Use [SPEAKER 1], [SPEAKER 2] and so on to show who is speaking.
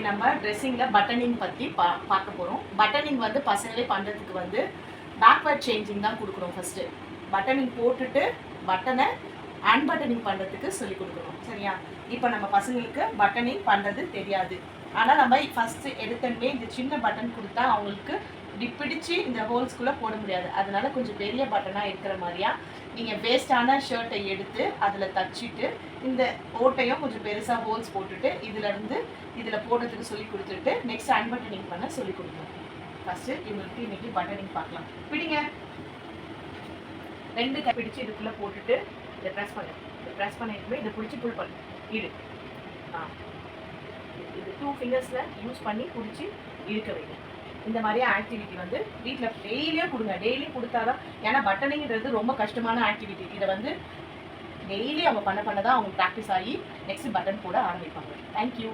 [SPEAKER 1] நம்ம ட்ரெஸ்ஸிங்கில் பட்டனிங் பற்றி பார்க்க போகிறோம். பட்டனிங் வந்து பசங்களே பண்ணுறதுக்கு வந்து பேக்வர்ட் சேஞ்சிங் தான் கொடுக்குறோம். ஃபஸ்ட்டு பட்டனிங் போட்டுட்டு பட்டனை அன்பட்டனிங் பண்ணுறதுக்கு சொல்லி கொடுக்குறோம். சரியா? இப்போ நம்ம பசங்களுக்கு பட்டனிங் பண்ணுறது தெரியாது. ஆனால் நம்ம ஃபஸ்ட்டு எடுத்தோடனே இந்த சின்ன பட்டன் கொடுத்தா அவங்களுக்கு இப்படி பிடிச்சி இந்த ஹோல்ஸ்குள்ளே போட முடியாது. அதனால கொஞ்சம் பெரிய பட்டனாக இருக்கிற மாதிரியா நீங்கள் வேஸ்டான ஷர்ட்டை எடுத்து அதில் தச்சுட்டு இந்த ஓட்டையும் கொஞ்சம் பெருசாக ஹோல்ஸ் போட்டுட்டு இதில் போடுறதுக்கு சொல்லி கொடுத்துட்டு நெக்ஸ்ட் அன்பட்டனிங் பண்ண சொல்லி கொடுக்கணும். ஃபஸ்ட்டு இவங்களுக்கு இன்றைக்கி பட்டனிங் பார்க்கலாம். பிடிங்க, 2 கை பிடிச்சி இதுக்குள்ளே போட்டுட்டு இதை ப்ரெஸ் பண்ணு. இதை ப்ரெஸ் பண்ணிட்டு இதை பிடிச்சி புல் பண்ணு. இது 2 ஃபிங்கர்ஸில் யூஸ் பண்ணி பிடிச்ி இழுக்க வைங்க. இந்த மாதிரியே ஆக்டிவிட்டி வந்து வீட்டில் டெய்லியும் கொடுங்க. டெய்லியும் கொடுத்தாதான், ஏன்னா பட்டனிங்கிறது ரொம்ப கஷ்டமான ஆக்டிவிட்டி. இதை வந்து டெய்லி அவங்க பண்ண தான் அவங்க ப்ராக்டிஸ் ஆகி நெக்ஸ்ட் பட்டன் போட ஆரம்பிப்பாங்க. தேங்க்யூ.